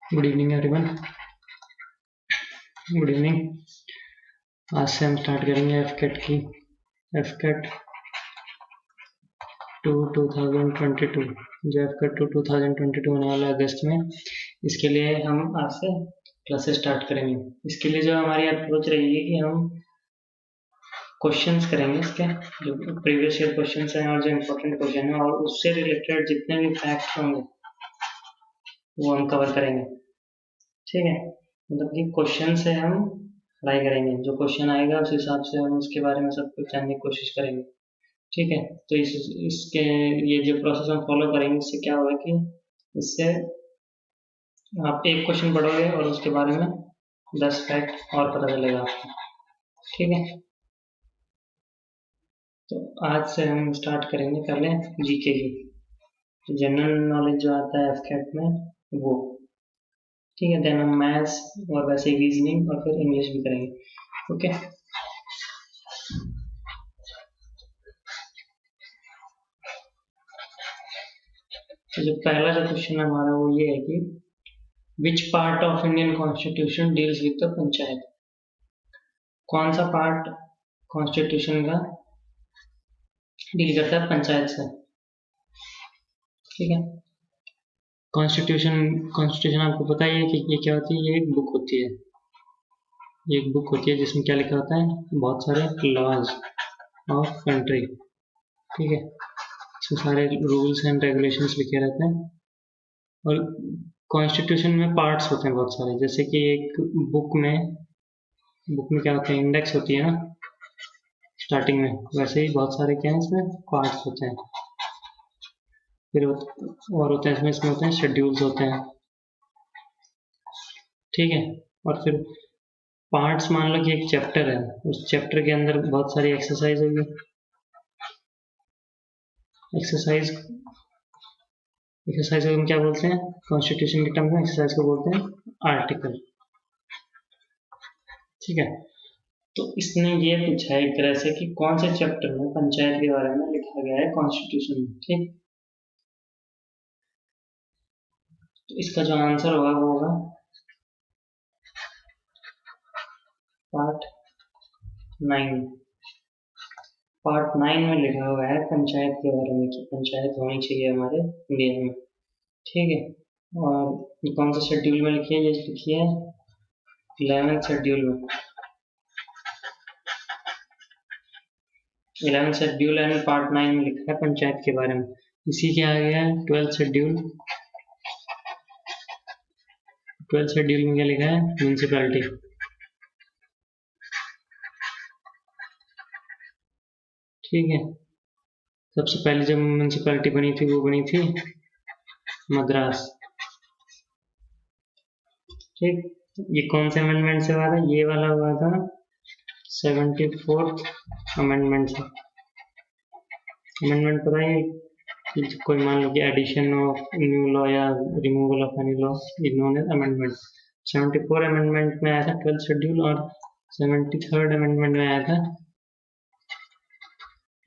Good evening everyone. Good evening. आज से हम स्टार्ट करेंगे एफकेट की एफकेट टू 2022 जो एफकेट टू 2022 होने वाला है अगस्त में। इसके लिए हम आज से क्लासेस स्टार्ट करेंगे। इसके लिए जो हमारी अप्रोच रहेगी कि हम क्वेश्चंस करेंगे, इसके जो प्रीवियस ईयर क्वेश्चंस हैं और जो इम्पोर्टेंट क्वेश्चन है और उससे रिलेटेड जितने भी फैक्ट्स होंगे वो हम कवर करेंगे। ठीक है, मतलब कि क्वेश्चन से हम पढ़ाई करेंगे, जो क्वेश्चन आएगा उस हिसाब से हम उसके बारे में सब कुछ जानने की कोशिश करेंगे। ठीक है, तो इसके ये जो प्रोसेस हम फॉलो करेंगे इससे क्या होगा कि इससे आप एक क्वेश्चन पढ़ोगे और उसके बारे में 10 फैक्ट और पता चलेगा आपको। ठीक है, तो आज से हम स्टार्ट करेंगे, कर लें जीके की, तो जनरल नॉलेज जो आता है एफकेट में वो। ठीक है, देन हम मैथ्स और वैसे रीजनिंग और फिर इंग्लिश भी करेंगे। ओके, तो जो पहला जो क्वेश्चन हमारा वो ये है कि which part of Indian constitution deals with the panchayat. कौन सा पार्ट कॉन्स्टिट्यूशन का डील करता है पंचायत से। ठीक है, कॉन्स्टिट्यूशन आपको पता ही है कि ये क्या होती है। ये एक बुक होती है, ये एक बुक होती है जिसमें क्या लिखा होता है, बहुत सारे लॉज ऑफ कंट्री। ठीक है, इसमें सारे रूल्स एंड रेगुलेशंस लिखे रहते हैं और कॉन्स्टिट्यूशन में पार्ट्स होते हैं बहुत सारे। जैसे कि एक बुक में क्या होते हैं, इंडेक्स होती है ना स्टार्टिंग में, वैसे ही बहुत सारे क्या है इसमें पार्ट्स होते हैं। फिर और होते हैं इसमें होते हैं शेड्यूल्स होते हैं। ठीक है, और फिर पार्ट्स मान लो कि एक चैप्टर है, उस चैप्टर के अंदर बहुत सारी एक्सरसाइज होगी। एक्सरसाइज को हम क्या बोलते हैं, कॉन्स्टिट्यूशन के टर्म में एक्सरसाइज को बोलते हैं आर्टिकल। ठीक है, तो इसने ये पूछा है एक तरह से कि कौन से चैप्टर में पंचायत के बारे में लिखा गया है कॉन्स्टिट्यूशन में। ठीक, तो इसका जो आंसर होगा वो होगा पार्ट 9। पार्ट 9 में लिखा हुआ है पंचायत के बारे में कि पंचायत होनी चाहिए हमारे इंडिया में। ठीक है, और ये कौन सा शेड्यूल में लिखी है, ये लिखी है 11th शेड्यूल में। 11th शेड्यूल एंड पार्ट 9 में लिखा है पंचायत के बारे में। इसी के आगे है 12th शेड्यूल। 12th शेड्यूल में क्या लिखा है, म्यूनिसिपैलिटी। ठीक है, सबसे पहले जब म्यूनिसिपैलिटी बनी थी वो बनी थी मद्रास। ठीक, ये कौन से अमेंडमेंट से हुआ था, ये वाला हुआ था 74th अमेंडमेंट से। अमेंडमेंट पता है कि कोई मान लो कि एडिशन ऑफ न्यू लॉ या removal of any law is known as amendment. 74 amendment में आया था 12th शेड्यूल और 73rd अमेंडमेंट में आया था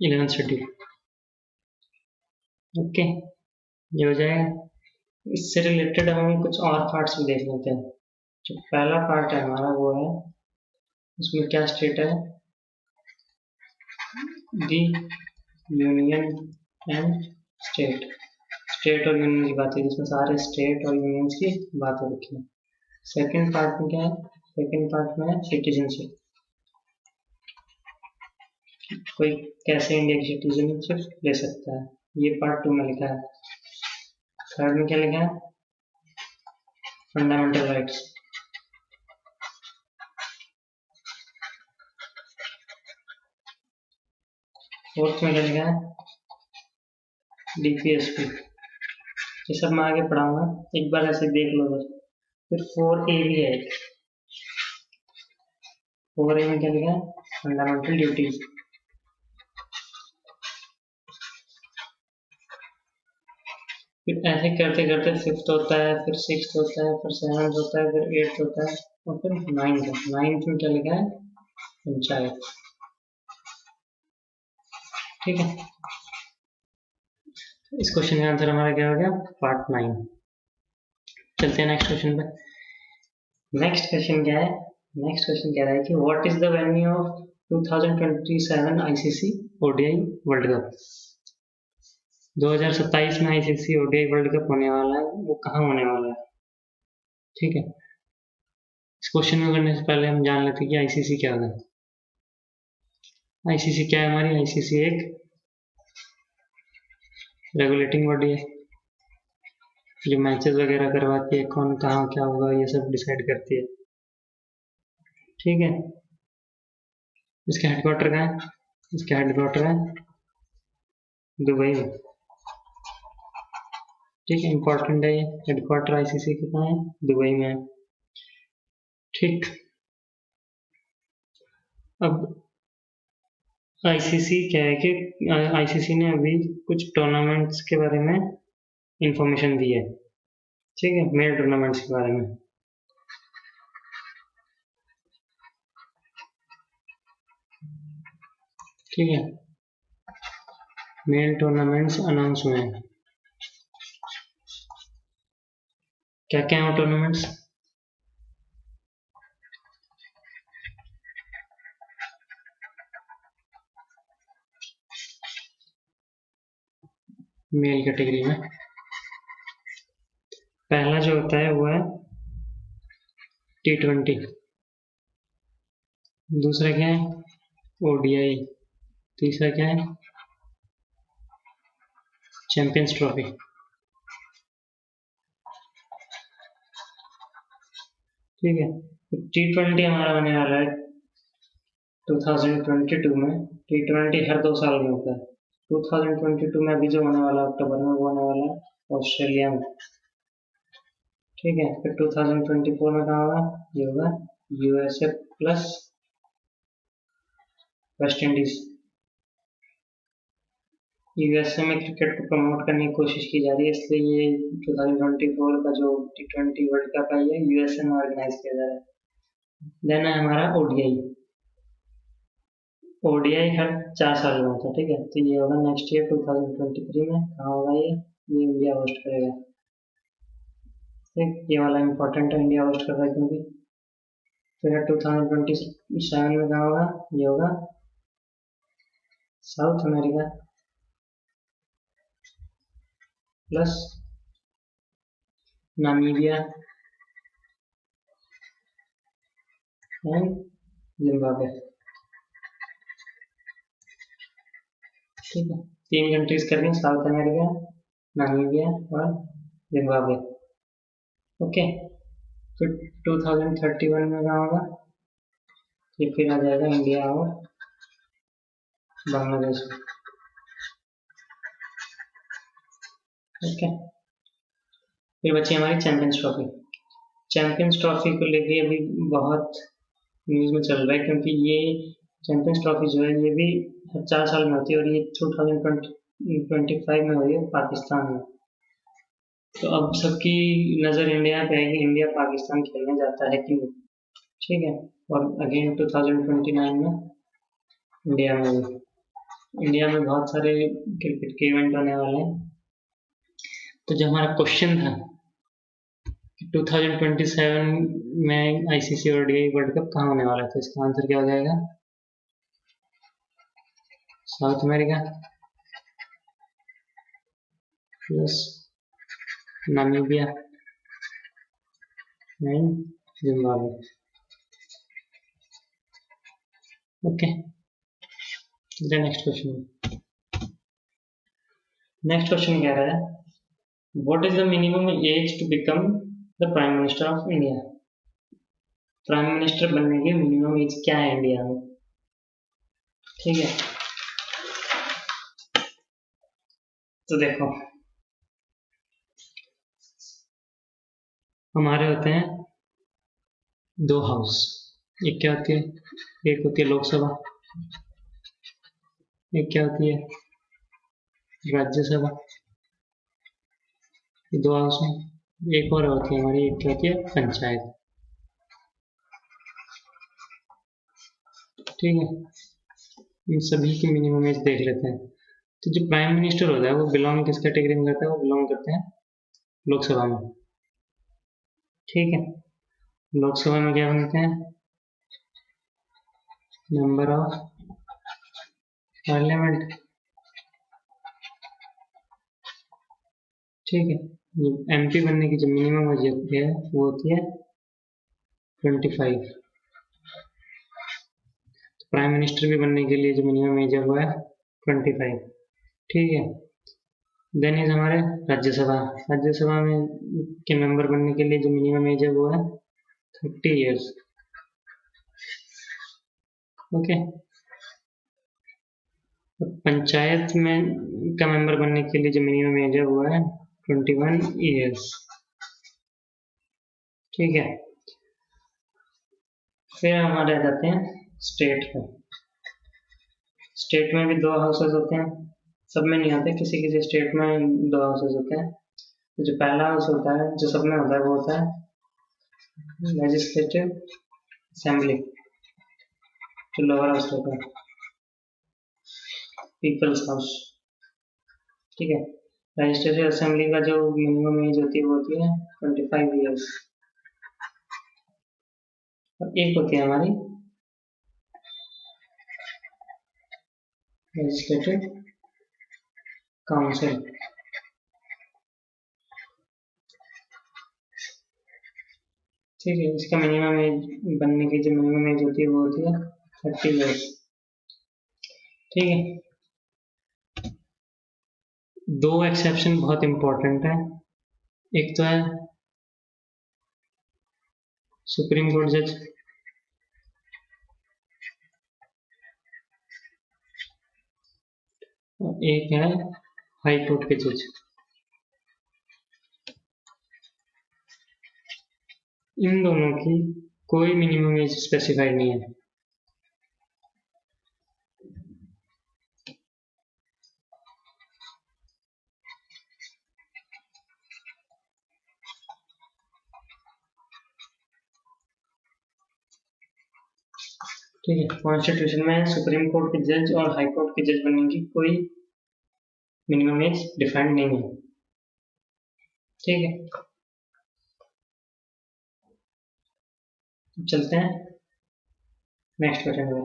11th शेड्यूल। ओके, ये हो जाएगा। इससे रिलेटेड हम कुछ और पार्ट्स भी देख लेते हैं। जो पहला पार्ट है हमारा वो है, उसमें क्या स्टेट है, the union and state. State और यूनियन की बात है, जिसमें सारे स्टेट और यूनियंस की बात हो रखी है। सेकंड पार्ट में क्या है, सेकंड पार्ट में है सिटीजनशिप। कोई कैसे इंडिया की सिटीजनशिप ले सकता है, ये पार्ट 2 में लिखा है। थर्ड में क्या लिखा है, फंडामेंटल राइट्स। फोर्थ में क्या लिखा है, डीपीएसपी। ये सब मैं आगे पढ़ाऊंगा, एक बार ऐसे देख लो बस। फिर 4A भी है। 4A में क्या लिखा है, फंडामेंटल ड्यूटीज। फिर ऐसे करते करते 5th होता है, फिर 6th होता है, फिर 7th होता है, फिर 8th होता है और फिर 9th। 9th में क्या लिखा है, पंचायत। ठीक है, इस क्वेश्चन का आंसर हमारा क्या हो गया, पार्ट 9। चलते हैं नेक्स्ट क्वेश्चन पे। नेक्स्ट क्वेश्चन क्या है? नेक्स्ट क्वेश्चन कह रहा है कि what is the venue of 2027 ICC ODI world cup. 2027 में आईसीसी ओडीआई वर्ल्ड कप होने वाला है, वो कहाँ होने वाला है? ठीक है, इस क्वेश्चन में करने से पहले हम जान लेते हैं कि आईसीसी क्या होता है। आईसीसी क्या है? हमारी आईसीसी एक रेगुलेटिंग बॉडी है जो मैचेस वगैरह करवाती है, कौन कहाँ क्या होगा ये सब डिसाइड करती है। ठीक है, इसका हेडक्वार्टर कहाँ है? इसका हेडक्वार्टर है दुबई में। ठीक है, इंपॉर्टेंट है ये, हेडक्वार्टर आईसीसी के कहाँ है? दुबई में है। ठीक, अब आईसीसी क्या है कि आईसीसी ने अभी कुछ टूर्नामेंट्स के बारे में इंफॉर्मेशन दी है। ठीक है, मेल टूर्नामेंट्स के बारे में। ठीक है, मेल टूर्नामेंट्स अनाउंस हुए हैं। क्या क्या है टूर्नामेंट्स? मेल कैटेगरी में पहला जो होता है वो है T20, दूसरा क्या है? ओडीआई, तीसरा क्या है? Champions trophy. ठीक है, T20 हमारा होने वाला है 2022 में। T20 हर 2 साल में होता है। 2022 में अभी जो होने वाला अक्टूबर में, वो होने वाला है ऑस्ट्रेलिया में। ठीक है, फिर 2024 में कहाँ होगा? ये होगा USA plus West Indies. USA में क्रिकेट को प्रमोट करने की कोशिश की जा रही है, इसलिए ये 2024 का जो T20 वर्ल्ड कप है ये यूएसए में ऑर्गेनाइज किया जा रहा है। देन है हमारा ओडीआई। ओडीआई हर 4 साल में होता है। ठीक है, तो ये होगा नेक्स्ट ईयर 2023 में। कहाँ होगा ये इंडिया होस्ट करेगा। ठीक, ये वाला इंपॉर्टेंट है, इंडिया होस्ट कर रहा है क्योंकि। फिर 2027 में कहाँ होगा? ये होगा south America plus Namibia and Zimbabwe. ठीक है, 3 कंट्रीज कर रही हैं, साउथ अमेरिका, नामीबिया और जिम्बाब्वे। ओके, फिर 2031 में कहाँ होगा? ये फिर आ जाएगा इंडिया और बांग्लादेश। ओके, फिर बची हमारी चैंपियंस ट्रॉफी। चैंपियंस ट्रॉफी को लेके अभी बहुत न्यूज़ में चल रहा है क्योंकि ये चैंपियंस ट्रॉफी जो है ये भी हर 4 साल में होती है और ये 2025 में हो रही है पाकिस्तान में। तो अब सबकी नज़र इंडिया पे है कि इंडिया पाकिस्तान खेलने जाता है कि नहीं। ठीक है, और अगेन 2029 में इंडिया में भी। इंडिया में बहुत सारे क्रिकेट के इवेंट होने वाले हैं। तो जो हमारा क्वेश्चन था 2027 में आईसीसी ओडीआई वर्ल्ड कप कहाँ होने वाला है, तो इसका आंसर क्या हो जाएगा? South America plus Namibia and Zimbabwe. Okay, next question. Next question कह रहा है what is the minimum age to become the prime minister of India. Prime minister बनने की मिनिमम एज क्या है इंडिया में? ठीक है, तो देखो हमारे होते हैं 2 हाउस। एक क्या होती है? एक होती है लोकसभा, एक क्या होती है? राज्यसभा। ये 2 हाउस में एक और होती है हमारी, एक क्या होती है? पंचायत। ठीक है, इन सभी की मिनिमम एज देख लेते हैं। तो जो प्राइम मिनिस्टर होता है वो बिलोंग किस कैटेगरी में करता है? वो बिलोंग करते हैं लोकसभा में। ठीक है। लोकसभा में क्या बनते हैं? Member of parliament. ठीक है। एमपी बनने की जो मिनिमम एज होती है वो होती है 25। प्राइम मिनिस्टर भी बनने के लिए जो मिनिमम एज है वो है 25। ठीक है। देन इज हमारे राज्यसभा। राज्यसभा में के मेंबर बनने के लिए जो मिनिमम एज है वो है 30 ईयर्स। ओके। पंचायत में का मेंबर बनने के लिए जो मिनिमम एज है वो है 21 ईयर्स। ठीक है। फिर हमारे आ जाते हैं स्टेट में। स्टेट में भी 2 हाउसेस होते हैं, सब में नहीं आते, किसी किसी स्टेट में 2 हाउसेस होते हैं। तो जो पहला हाउस होता है जो सब में होता है वो होता है लेजिस्लेटिव असेंबली, जो लोअर हाउस होता है, पीपल्स हाउस। ठीक है। लेजिस्लेटिव असेंबली का जो मिनिमम एज होती है वो होती है 25 ईयर्स। और एक होती है हमारी लेजिस्लेटिव काउंसिल। ठीक है। इसका मिनिमम एज बनने की जो मिनिमम एज होती है वो होती है 30 ईयर्स। ठीक है। 2 एक्सेप्शन बहुत इंपॉर्टेंट है। एक तो है सुप्रीम कोर्ट जज, और एक है हाई कोर्ट के जज। इन दोनों की कोई मिनिमम एज स्पेसिफाइड नहीं है। ठीक है। कॉन्स्टिट्यूशन में सुप्रीम कोर्ट के जज और हाई कोर्ट के जज बनने की कोई मिनिमम एज डिफाइंड नहीं है। ठीक है। चलते हैं नेक्स्ट क्वेश्चन में।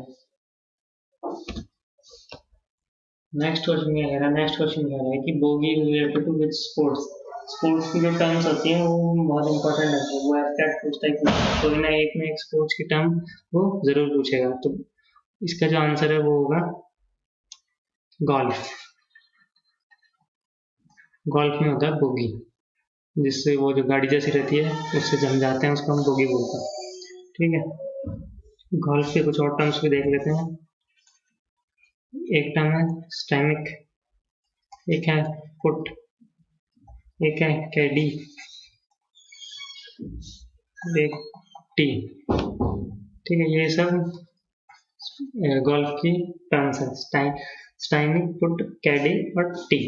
नेक्स्ट क्वेश्चन क्या कह रहा है? नेक्स्ट क्वेश्चन कह रहा है कि bogey related to which sports. Sports की जो टर्म्स होती हैं वो बहुत इंपॉर्टेंट होती है, वो एब्स्ट्रैक्ट पूछता है, कोई ना एक में एक स्पोर्ट्स की टर्म वो जरूर पूछेगा। तो इसका जो आंसर है वो होगा गोल्फ। गोल्फ में होता है बोगी, जिससे वो जो गाड़ी जैसी रहती है उससे जम जाते हैं, उसको हम बोगी बोलते हैं। ठीक है। गोल्फ के कुछ और टर्म्स भी देख लेते हैं। एक टर्म है स्टैमिक, एक है पुट, एक है कैडी, एक टी। ठीक है। ये सब गोल्फ की टर्म्स है, स्टाइमिक, पुट, कैडी और टी।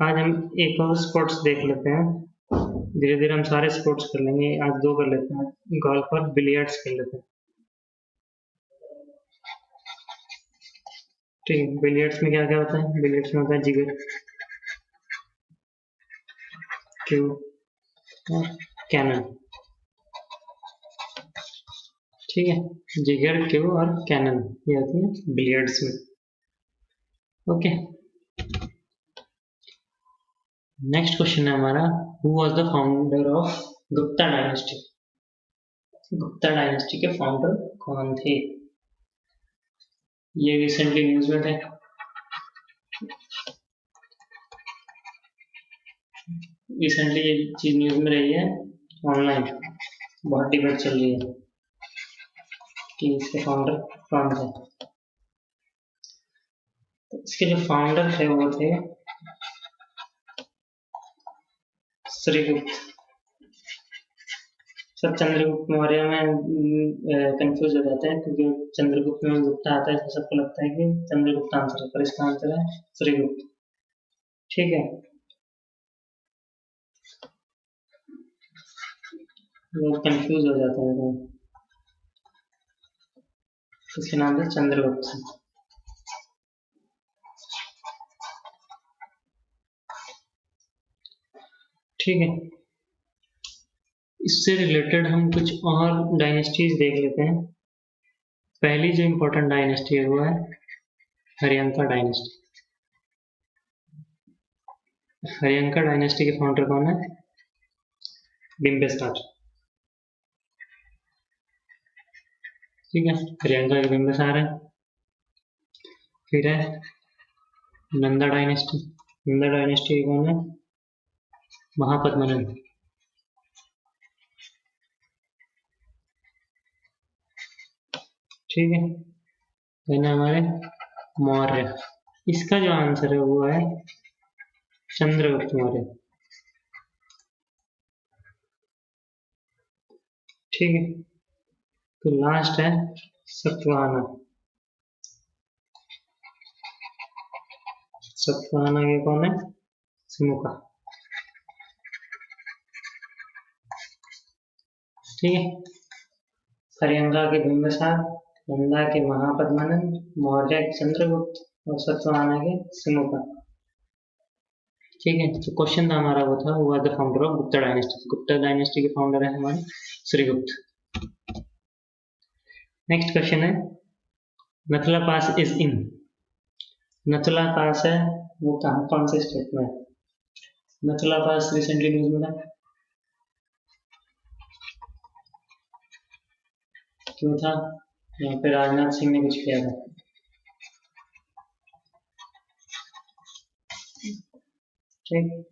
आज हम एक और स्पोर्ट्स देख लेते हैं। धीरे धीरे हम सारे स्पोर्ट्स कर लेंगे, आज 2 कर लेते हैं, गोल्फ और बिलियर्ड्स कर लेते हैं। ठीक है। बिलियर्ड्स में क्या क्या होता है? बिलियर्ड्स में होता है जिगर, क्यू और कैनन। ठीक है। जिगर, क्यू और कैनन ये होती है बिलियर्ड्स में। ओके। नेक्स्ट क्वेश्चन है हमारा, who was the founder of Gupta dynasty? Gupta dynasty के फाउंडर कौन थे? ये रिसेंटली न्यूज में थे। रिसेंटली ये चीज न्यूज में रही है, ऑनलाइन बहुत डिबेट चल रही है कि इसके फाउंडर कौन थे। तो इसके जो फाउंडर थे वो थे श्रीगुप्त। सब चंद्रगुप्त मौर्य में कंफ्यूज हो जाते हैं, क्योंकि चंद्रगुप्त में गुप्ता आता है तो सबको लगता है कि चंद्रगुप्त आंसर है, पर इसका आंसर है श्रीगुप्त। ठीक है। लोग कंफ्यूज हो जाते हैं तो इसके नाम से चंद्रगुप्त। ठीक है। इससे रिलेटेड हम कुछ और डायनेस्टीज देख लेते हैं। पहली जो इम्पोर्टेंट डायनेस्टी है वो है हरियंका डायनेस्टी। हरियंका डायनेस्टी के फाउंडर कौन है? बिम्बिसार। ठीक है, हरियंका के बिम्बिसार है। फिर है नंदा डायनेस्टी। नंदा डायनेस्टी कौन है? महापद्मनंद। ठीक है, देन हमारे मौर्य। इसका जो आंसर है वो है चंद्रगुप्त मौर्य। ठीक है, तो लास्ट है सतवाहना। सतवाहना के कौन है? सिमुका। ठीक है, हरियंका के बिम्बिसार, नंदा के महापद्मनंद, मौर्य के चंद्रगुप्त और सतवाहना के सिमुका। ठीक है, तो क्वेश्चन था हमारा वो था, वो the founder of Gupta dynasty. Gupta dynasty के फाउंडर है हमारे श्रीगुप्त। नेक्स्ट क्वेश्चन है नथला पास इज इन। नथला पास है वो कहाँ, कौन से स्टेट में है? नथला पास रिसेंटली न्यूज में था, क्यों था? यहाँ पे राजनाथ सिंह ने कुछ किया था। ठीक,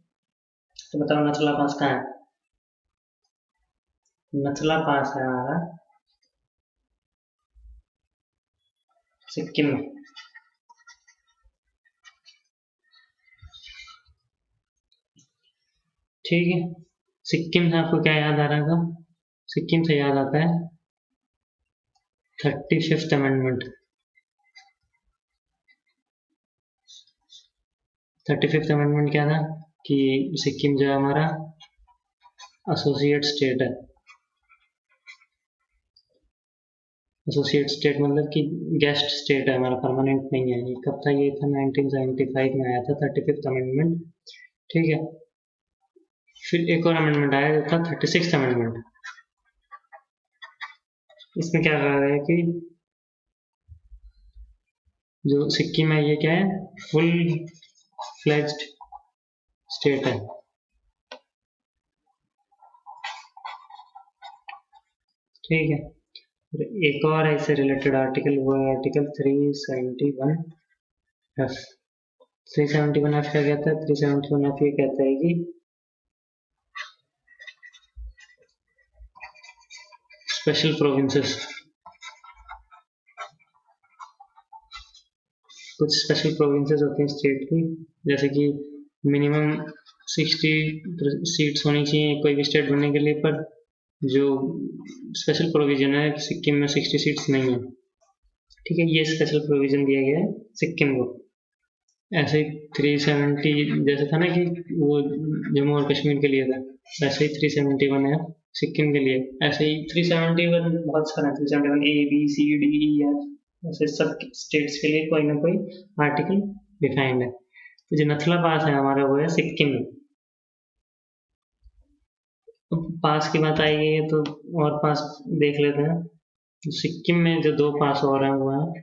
तो बताओ नथला पास कहाँ है? नथला पास है हमारा सिक्किम में। ठीक है, सिक्किम से आपको क्या याद आ रहा था? सिक्किम से याद आता है 35th अमेंडमेंट। 35th अमेंडमेंट क्या था कि सिक्किम जो है हमारा एसोसिएट स्टेट है। एसोसिएट स्टेट मतलब कि गेस्ट स्टेट है हमारा, परमानेंट नहीं है। ये कब था? ये था 1975 में आया था 35th अमेंडमेंट। ठीक है, फिर एक और अमेंडमेंट आया जो था 36th अमेंडमेंट। इसमें क्या कहा गया है कि जो सिक्किम है ये क्या है? फुल फ्लेज्ड स्टेट है। ठीक है, एक और ऐसे रिलेटेड आर्टिकल, वो है आर्टिकल 371F। 371F क्या कहता है? 371F ये कहता है कि स्पेशल प्रोविंसेस, कुछ स्पेशल प्रोविंसेस होती हैं स्टेट की, जैसे कि मिनिमम 60 सीट्स होनी चाहिए कोई भी स्टेट बनने के लिए, पर जो स्पेशल प्रोविजन है सिक्किम में 60 सीट्स नहीं है। ठीक है, ये स्पेशल प्रोविजन दिया गया है सिक्किम को। ऐसे ही 370 जैसे था ना कि वो जम्मू और कश्मीर के लिए था, ऐसे ही 371 है सिक्किम के लिए। ऐसे ही 371 बहुत सारे 371 ABCDEF ऐसे सब स्टेट्स के लिए कोई ना कोई आर्टिकल डिफाइंड है। तो जो नथला पास है हमारा वो है सिक्किम में। पास की बात आई है तो और पास देख लेते हैं। सिक्किम में जो दो पास हो रहे हैं वो है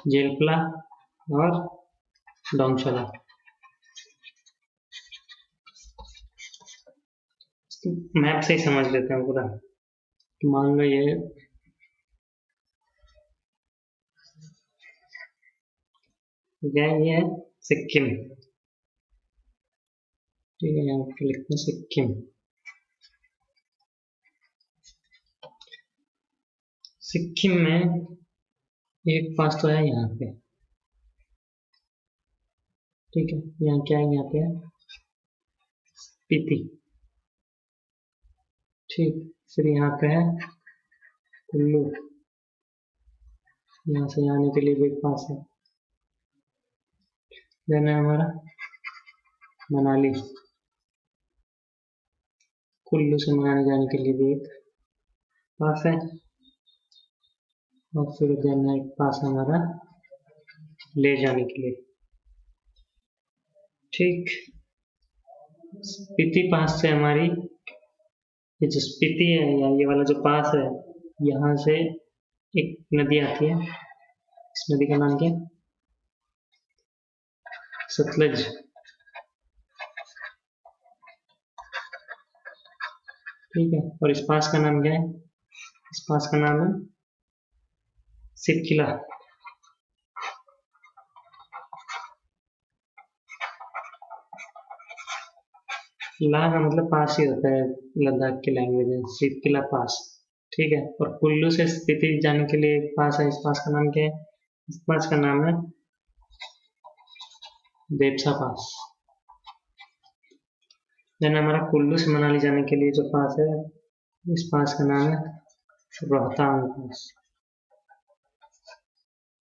जेलपला और डोंगशला। मैप से ही समझ लेते हैं पूरा। मान लो ये है सिक्किम। ठीक है, यहाँ पे लिखते हैं सिक्किम। सिक्किम में एक पास तो है यहाँ पे। ठीक है, यहाँ क्या है? यहाँ पे है स्पीति। ठीक, फिर यहाँ पे है कुल्लू। यहाँ से आने के लिए भी एक पास है। देन है हमारा मनाली। कुल्लू से मनाली जाने के लिए भी एक पास है। और फिर देन है एक पास हमारा ले जाने के लिए। ठीक, स्पीति पास से हमारी, ये जो स्पीति है या ये वाला जो पास है, यहाँ से एक नदी आती है। इस नदी का नाम क्या है? सतलज। ठीक है, और इस पास का नाम क्या है? इस पास का नाम है सिरकिला। ला का मतलब पास ही होता है लद्दाख की लैंग्वेज में, सिरकिला पास। ठीक है, और कुल्लू से स्पीति जाने के लिए एक पास है, इस पास का नाम क्या है? इस पास का नाम है देपसा पास। देन हमारा कुल्लू से मनाली जाने के लिए जो पास है, इस पास का नाम है रोहतांग पास।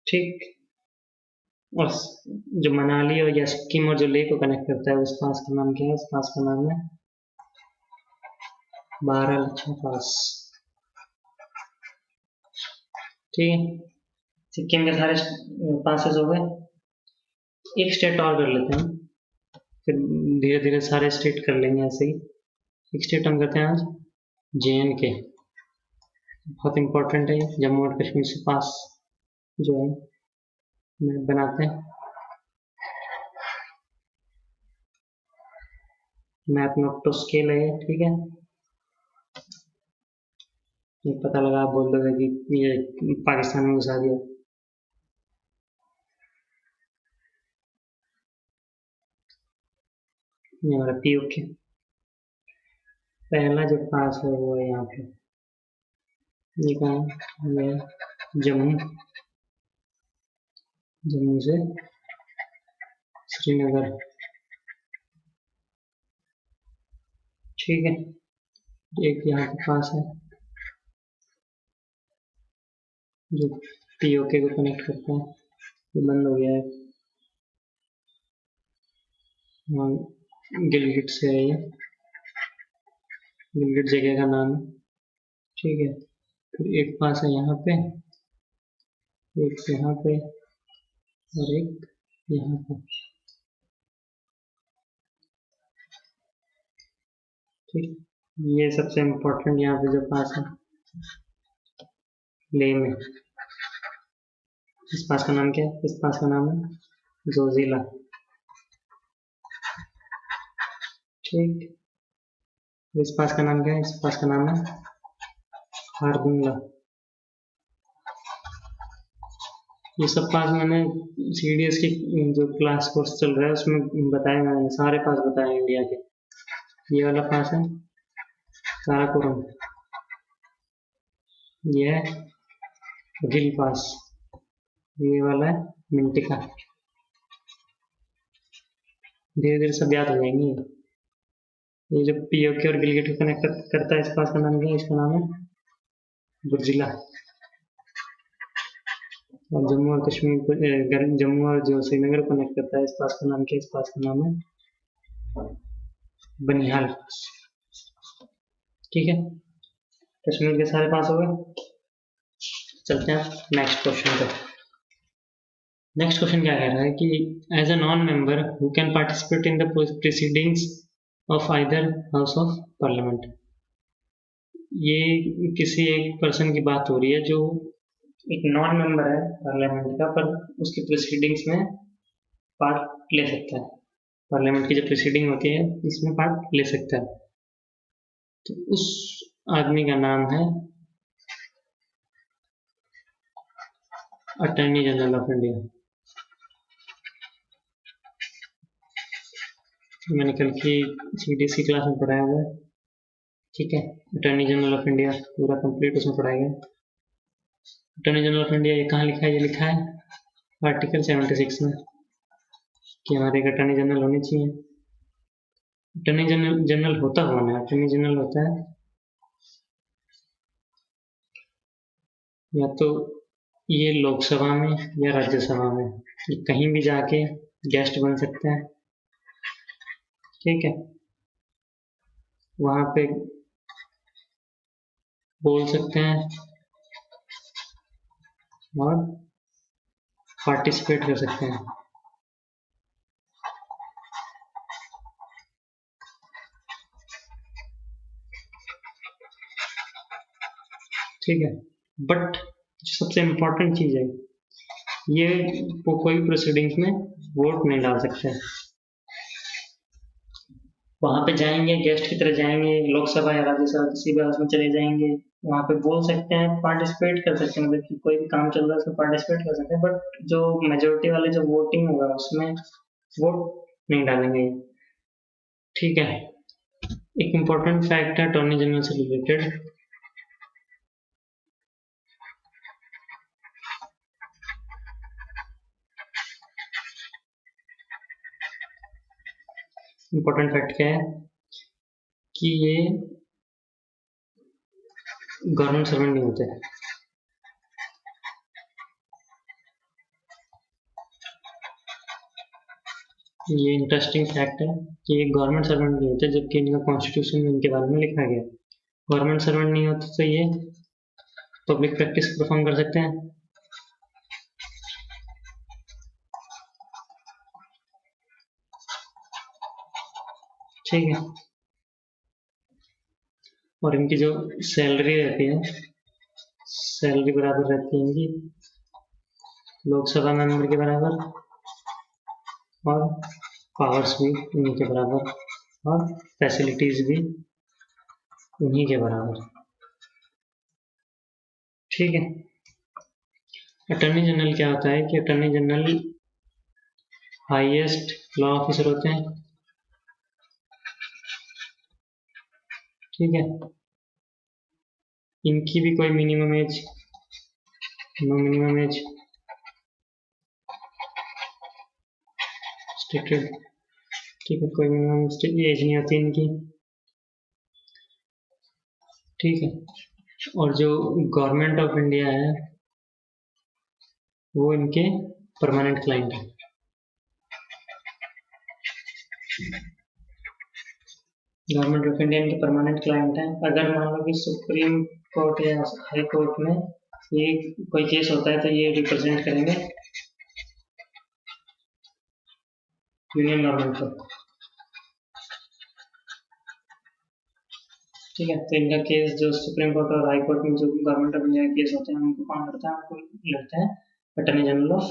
ठीक, और जो मनाली और या सिक्किम और जो लेह को कनेक्ट करता है, उस पास का नाम क्या है? उस पास का नाम है बारालाचा पास। ठीक है, सिक्किम के सारे पासेस हो गए। एक स्टेट और कर लेते हैं, फिर धीरे धीरे सारे स्टेट कर लेंगे ऐसे ही। एक स्टेट हम करते हैं आज JNK। बहुत इंपॉर्टेंट है, जम्मू और कश्मीर से पास जो है मैप बनाते हैं। मैप नोट टू स्केल है, ठीक है। ये पता लगा आप बोल दोगे कि ये पाकिस्तान में घुसा दिया। ये हमारा POK। पहला जो पास है वो है यहाँ पे, ये कहाँ है? ये जम्मू, जम्मू से श्रीनगर। ठीक है, एक यहाँ पे पास है जो POK को कनेक्ट करता है, ये बंद हो गया है। हाँ, गिलगिट से है ये, गिलगिट जगह का नाम है। ठीक है, फिर एक पास है यहाँ पे, एक यहाँ पे और एक यहाँ पे। ठीक, ये सबसे इम्पोर्टेंट यहाँ पे जो पास है लेह में। इस पास का नाम क्या है? इस पास का नाम है जोजिला। ठीक, इस पास का नाम क्या है? इस पास का नाम है हारदुंगला। ये सब पास मैंने CDS की जो क्लास कोर्स चल रहा है उसमें बताया, मैंने सारे पास बताए इंडिया के। ये वाला पास है काराकोरम, ये है गिल पास, ये वाला है मिंटिका। धीरे धीरे सब याद हो जाएंगे। ये जो POK और गिलगिट को कनेक्ट करता है, इस पास का नाम क्या है? इसका नाम है बुर्जिला। और जम्मू और कश्मीर को जम्मू और जो श्रीनगर को कनेक्ट करता है, इस पास का नाम क्या है? इस पास का नाम है बनिहाल। ठीक है, कश्मीर के सारे पास हो गए। चलते हैं नेक्स्ट क्वेश्चन पे। नेक्स्ट क्वेश्चन क्या कह रहा है कि as a non member who can participate in the proceedings of either house of parliament. ये किसी एक पर्सन की बात हो रही है जो एक नॉन मेंबर है पार्लियामेंट का, पर उसकी प्रोसीडिंग्स में पार्ट ले सकता है। पार्लियामेंट की जो प्रोसीडिंग होती है इसमें पार्ट ले सकता है। तो उस आदमी का नाम है अटॉर्नी जनरल ऑफ इंडिया। मैंने कल की CDC क्लास में पढ़ाया हुआ है। ठीक है, अटॉर्नी जनरल ऑफ इंडिया पूरा कंप्लीट उसमें पढ़ाया गया। अटॉर्नी जनरल ऑफ इंडिया ये कहाँ लिखा है? ये लिखा है आर्टिकल 76 में कि हमारे एक अटॉर्नी जनरल होने चाहिए। अटॉर्नी जनरल होता कौन है? अटॉर्नी जनरल होता है या तो ये लोकसभा में या राज्यसभा में, ये कहीं भी जाके गेस्ट बन सकते हैं। ठीक है, वहां पे बोल सकते हैं और पार्टिसिपेट कर सकते हैं। ठीक है। बट सबसे इम्पोर्टेंट चीज़ है, ये वो कोई भी प्रोसीडिंग्स में वोट नहीं डाल सकते। वहां पे जाएंगे, गेस्ट की तरह जाएंगे, लोकसभा या राज्यसभा किसी भी हाउस में चले जाएंगे, वहां पे बोल सकते हैं, पार्टिसिपेट कर सकते हैं, मतलब कि कोई भी काम चल रहा है उसमें पार्टिसिपेट कर सकते हैं, बट जो मेजोरिटी वाले जो वोटिंग होगा उसमें वोट नहीं डालेंगे। ठीक है। एक इम्पोर्टेंट फैक्ट है अटॉर्नी जनरल से रिलेटेड, इम्पोर्टेंट फैक्ट क्या है कि ये गवर्नमेंट सर्वेंट नहीं होते। ये इंटरेस्टिंग फैक्ट है कि ये गवर्नमेंट सर्वेंट नहीं होते, जबकि इनका कॉन्स्टिट्यूशन में इनके बारे में लिखा गया। गवर्नमेंट सर्वेंट नहीं होते तो ये पब्लिक प्रैक्टिस परफॉर्म कर सकते हैं। ठीक है। और इनकी जो सैलरी रहती है, सैलरी बराबर रहती है इनकी लोकसभा मेंबर के बराबर, और पावर्स भी उन्हीं के बराबर, और फैसिलिटीज भी उन्हीं के बराबर। ठीक है। अटॉर्नी जनरल क्या होता है कि attorney general highest law officer होते हैं। ठीक है। इनकी भी कोई minimum age, no minimum age stated. ठीक है, कोई मिनिमम एज नहीं होती इनकी। ठीक है। और जो गवर्नमेंट ऑफ इंडिया है वो इनके परमानेंट क्लाइंट है। गवर्नमेंट ऑफ इंडिया इनके परमानेंट क्लाइंट है। अगर मान लो कि सुप्रीम कोर्ट या हाई कोर्ट में ये कोई केस होता है तो ये रिप्रेजेंट करेंगे यूनियन गवर्नमेंट को। ठीक है। तो इनका केस जो सुप्रीम कोर्ट और हाई कोर्ट में जो गवर्नमेंट ऑफ इंडिया के केस होते हैं उनको कौन लड़ता है? उनको लड़ते हैं अटॉर्नी जनरल ऑफ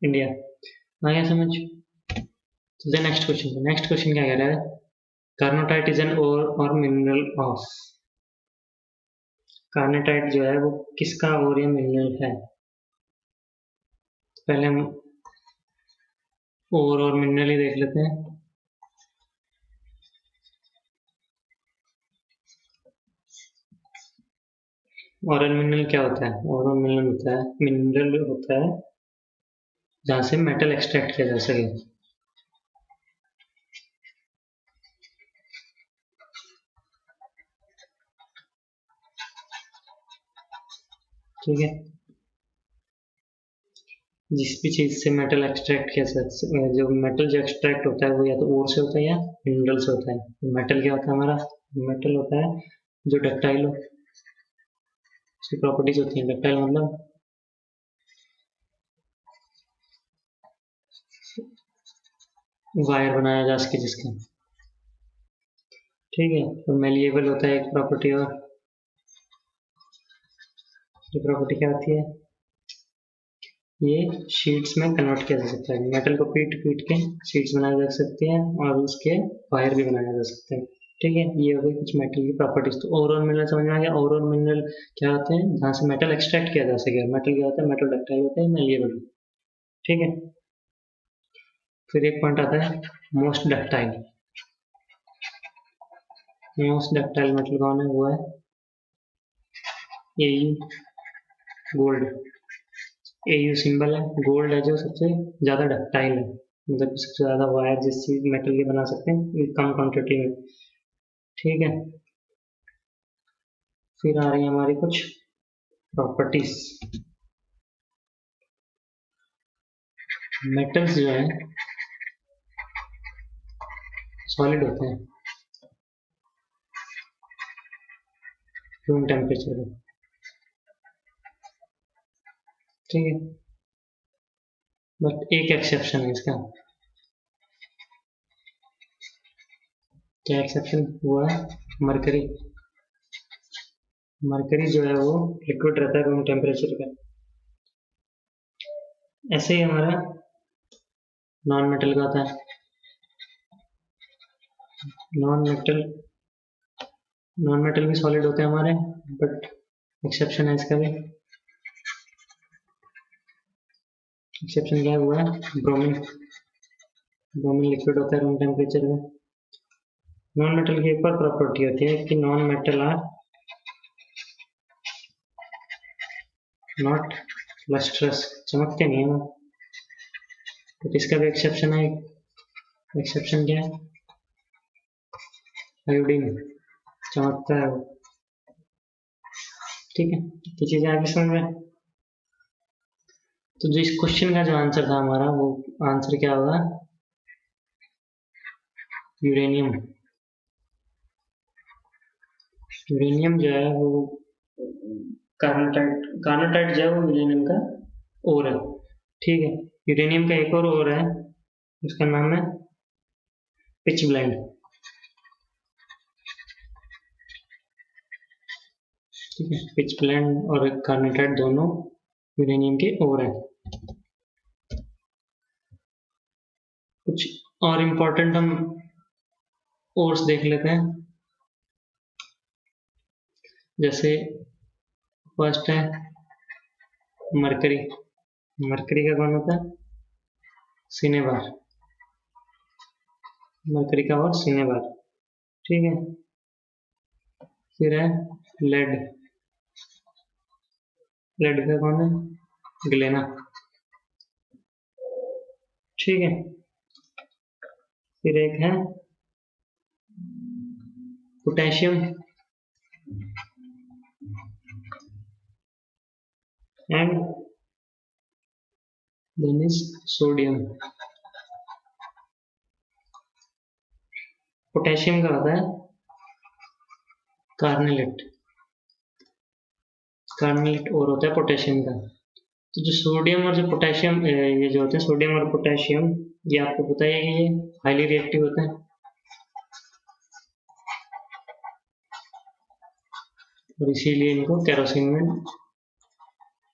इंडिया। आ गया समझ? तो नेक्स्ट क्वेश्चन, नेक्स्ट क्वेश्चन क्या कह रहा है? कार्नोटाइट इज एन ओर और मिनरल ऑफ। कार्नेटाइट जो है वो किसका ओर या मिनरल है? पहले हम ओर और मिनरल ही देख लेते हैं। और मिनरल क्या होता है? और मिनरल होता है, मिनरल होता है जहां से मेटल एक्सट्रैक्ट किया जा सके। ठीक है। जिस भी चीज से मेटल एक्सट्रैक्ट किया सकते, जो मेटल जो एक्सट्रैक्ट होता है वो या तो ओर से होता है या मिनरल से होता है। मेटल क्या होता है हमारा? मेटल होता है जो डक्टाइल हो, उसकी प्रॉपर्टीज होती है। डक्टाइल मतलब वायर बनाया जा सके जिसका। ठीक है। तो मेलिएबल होता है एक प्रॉपर्टी, और ये प्रॉपर्टी क्या होती है? ये शीट्स में कन्वर्ट किया जा सकता है। मेटल को पीट पीट के शीट्स बनाई जा सकती हैं और उसके वायर भी बनाया जा सकते हैं। ठीक है। ये हो गई कुछ मेटल की प्रॉपर्टीज। तो ओवर और मिनरल समझ में आ गया। ओवर और मिनरल क्या होते हैं? जहाँ से मेटल एक्सट्रैक्ट किया जा सके। मेटल क्या होता है? मेटल डक्टाइल होता है, मेलिएबल। ठीक है। फिर एक पॉइंट आता है most ductile. Most ductile metal कौन है? वो है एयू, गोल्ड। एयू सिंबल है, गोल्ड है जो सबसे ज्यादा डक्टाइल है, मतलब सबसे ज्यादा वायर जिस चीज मेटल के बना सकते हैं कम क्वांटिटी में। ठीक है। फिर आ रही है हमारी कुछ प्रॉपर्टीज। मेटल्स जो है सॉलिड होते हैं रूम टेम्परेचर पे। ठीक है। बट एक एक्सेप्शन है इसका। क्या एक्सेप्शन? वो है मरकरी। मरकरी जो है वो लिक्विड रहता है रूम टेम्परेचर का। ऐसे ही हमारा नॉन मेटल का होता है। नॉन मेटल भी सॉलिड होते हैं हमारे, बट एक्सेप्शन है इसका भी। एक्सेप्शन क्या हुआ है? ब्रोमीन। ब्रोमीन लिक्विड होता है रूम टेम्परेचर में। नॉन मेटल की एक और प्रॉपर्टी होती है कि non metal are not lustrous, चमकते नहीं है वो। तो इसका भी एक्सेप्शन है। एक्सेप्शन क्या है? आयोडीन, चमकता है वो। ठीक है, तो चीजें आगे समझ में। तो जो इस क्वेश्चन का जो आंसर था हमारा, वो आंसर क्या होगा? यूरेनियम। यूरेनियम जो है वो कार्नोटाइट जो है वो यूरेनियम का ओर है। ठीक है, यूरेनियम का एक और ओर है, उसका नाम है पिच ब्लेंड। ठीक है, पिच ब्लेंड और कार्नोटाइट दोनों यूरेनियम के ओर है। कुछ और इम्पोर्टेंट हम ओर्स देख लेते हैं। जैसे फर्स्ट है मरकरी। मरकरी का कौन होता है? सिनेबार। मरकरी का और सिनेबार। ठीक है, फिर है लेड। लेड का कौन है? ग्लेना। ठीक है, फिर एक है potassium and then is sodium. Potassium का होता है कार्नेलेट। कार्नेलेट और होता है पोटेशियम का। तो जो सोडियम और जो पोटेशियम, ये जो होते हैं सोडियम और पोटेशियम, ये आपको पता है कि ये हाईली रिएक्टिव होते हैं, और इसीलिए इनको केरोसिन में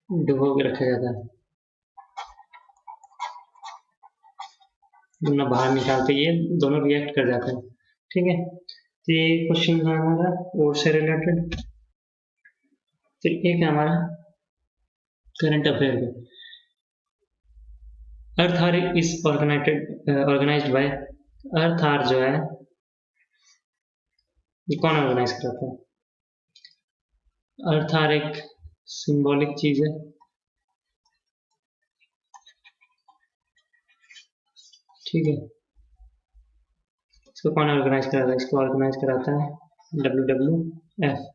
डुबो के रखा जाता है, वरना बाहर निकालते ये दोनों रिएक्ट कर जाते हैं। ठीक है, तो ये क्वेश्चन था हमारा और से रिलेटेड। फिर एक है हमारा करंट अफेयर में, Earth Hour is organized by. Earth Hour जो है ये कौन ऑर्गेनाइज कराता है? अर्थ आर एक सिंबॉलिक चीज है। ठीक है, इसको कौन ऑर्गेनाइज कराता है? इसको ऑर्गेनाइज कराता है WWF।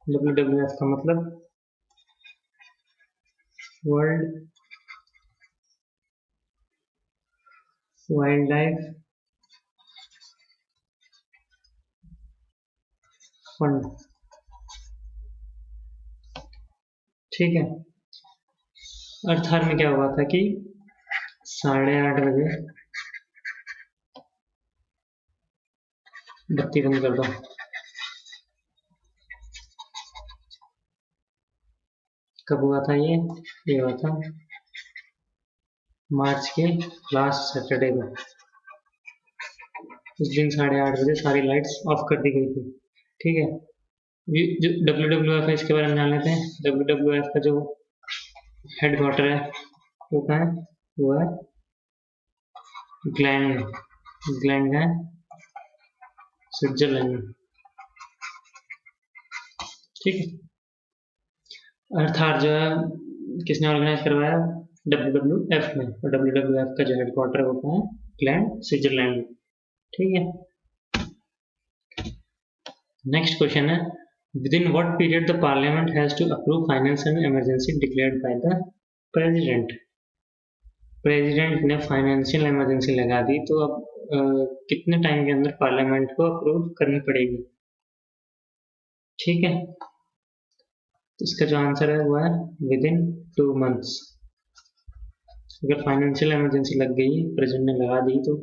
WWF का मतलब वर्ल्ड वाइल्ड लाइफ फंड। ठीक है, अर्थार में क्या हुआ था कि 8:30 बजे बत्ती बंद कर दो। कब हुआ था ये हुआ था मार्च के लास्ट सैटरडे को। उस दिन 8:30 बजे सारी लाइट्स ऑफ कर दी गई थी। ठीक है, ये जो WWF है इसके बारे में जान लेते हैं। WWF का जो हेडक्वार्टर है वो कहाँ है? वो है ग्लैंड। ग्लैंड है स्विट्जरलैंड में। ठीक है, अर्थात जो है किसने ऑर्गेनाइज करवाया? WWF में। और WWF का जो हेडक्वार्टर है वो कहाँ है? ग्लैंड स्विट्जरलैंड में। ठीक है, नेक्स्ट क्वेश्चन है within what period the parliament has to approve financial emergency declared by the president. President ने फाइनेंशियल इमरजेंसी लगा दी, तो अब कितने टाइम के अंदर पार्लियामेंट को अप्रूव करनी पड़ेगी? ठीक है, तो इसका जो आंसर है वो है विदिन 2 मंथ्स। अगर फाइनेंशियल इमरजेंसी लग गई, प्रेसिडेंट ने लगा दी, तो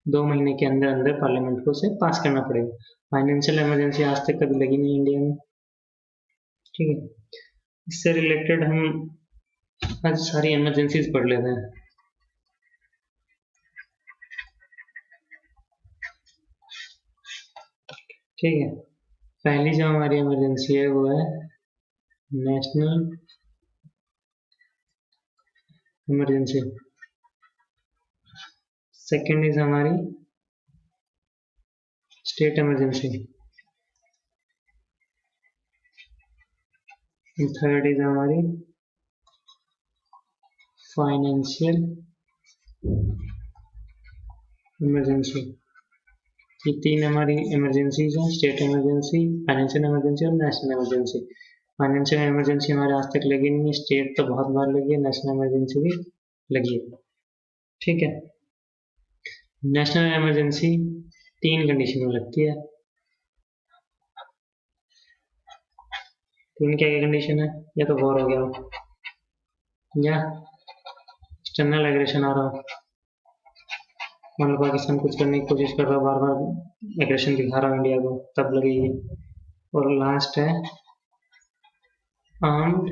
2 महीने के अंदर अंदर पार्लियामेंट को उसे पास करना पड़ेगा। फाइनेंशियल इमरजेंसी आज तक कभी लगी नहीं इंडिया में। ठीक है, इससे रिलेटेड हम आज सारी इमरजेंसीज पढ़ लेते हैं। ठीक है, पहली जो हमारी इमरजेंसी है वो है नेशनल इमरजेंसी। सेकंड इज हमारी स्टेट इमरजेंसी। थर्ड इज हमारी फाइनेंशियल इमरजेंसी। ये तीन हमारी इमरजेंसीज हैं, स्टेट इमरजेंसी, फाइनेंशियल इमरजेंसी और नेशनल इमरजेंसी। फाइनेंशियल इमरजेंसी हमारे आज तक लगी नहीं है, स्टेट तो बहुत बार लगी है, नेशनल इमरजेंसी भी लगी है। ठीक है, नेशनल इमरजेंसी तीन कंडीशन में लगती है। तीन क्या क्या कंडीशन है? या तो वॉर हो गया हो, या एक्सटर्नल एग्रेशन आ रहा हो, मान लो पाकिस्तान कुछ करने की कोशिश कर रहा हो, बार बार एग्रेशन दिखा रहा हो इंडिया को, तब लगेगी। और लास्ट है आर्म्ड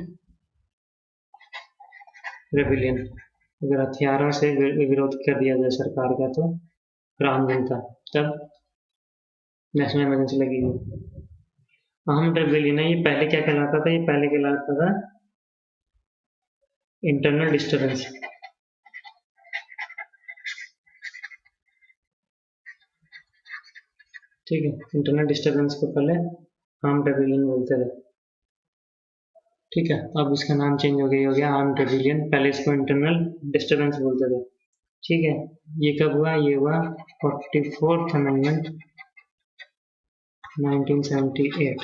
रेबिलियन, अगर हथियारों से विरोध कर दिया जाए सरकार का तो आम जनता, तब नेशनल इमरजेंसी लगेगी। आर्म्ड रेबिलियन है, ये पहले क्या कहलाता था? ये पहले कहलाता था इंटरनल डिस्टर्बेंस। ठीक है, इंटरनल डिस्टर्बेंस को पहले आर्म्ड रेबिलियन बोलते थे। ठीक है, अब इसका नाम चेंज हो गया आर्म्ड रेबिलियन, पहले इसको इंटरनल डिस्टर्बेंस बोलते थे। ठीक है, ये कब हुआ? ये हुआ 44th अमेंडमेंट 1978।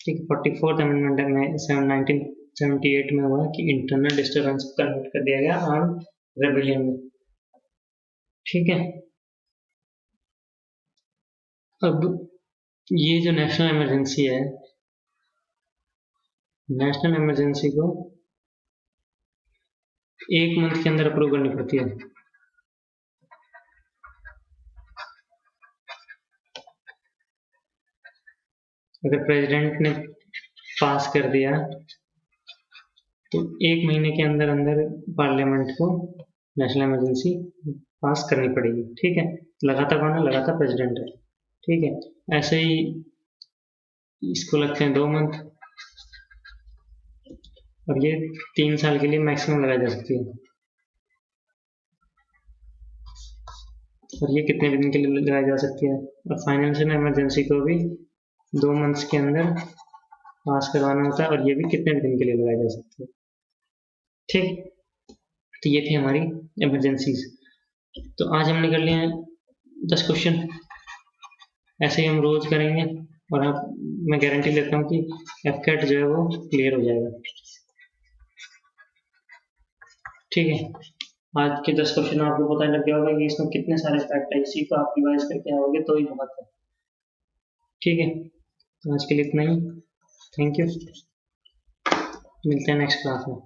ठीक, 44th अमेंडमेंट में 1978 में हुआ कि इंटरनल डिस्टर्बेंस को कन्वर्ट कर दिया गया आर्म्ड रेबिलियन में। ठीक है, अब ये जो नेशनल इमरजेंसी है, नेशनल इमरजेंसी को 1 मंथ के अंदर अप्रूव करनी पड़ती है। अगर प्रेसिडेंट ने पास कर दिया तो 1 महीने के अंदर अंदर पार्लियामेंट को नेशनल इमरजेंसी पास करनी पड़ेगी। ठीक है, लगातार कौन है? लगातार प्रेसिडेंट है। ठीक है, ऐसे ही इसको लगते हैं 2 मंथ, और ये 3 साल के लिए मैक्सिमम लगाई जा सकती है। और ये कितने दिन के लिए लगाई जा सकती है? और फाइनेंशियल इमरजेंसी को भी 2 मंथ्स के अंदर पास करवाना होता है, और ये भी कितने दिन के लिए लगाई जा सकती है। ठीक, तो ये थी हमारी इमरजेंसीज। तो आज हमने कर लिए हैं 10 क्वेश्चन, ऐसे ही हम रोज करेंगे, और आप, मैं गारंटी देता हूँ कि एफकेट जो है वो क्लियर हो जाएगा। ठीक है, आज के 10 क्वेश्चन आपको पता लग गया होगा कि इसमें कितने सारे फैक्ट है, इसी को आप रिवाइज करके आओगे तो ही बहुत है। ठीक है, तो आज के लिए इतना ही, थैंक यू, मिलते हैं नेक्स्ट क्लास में।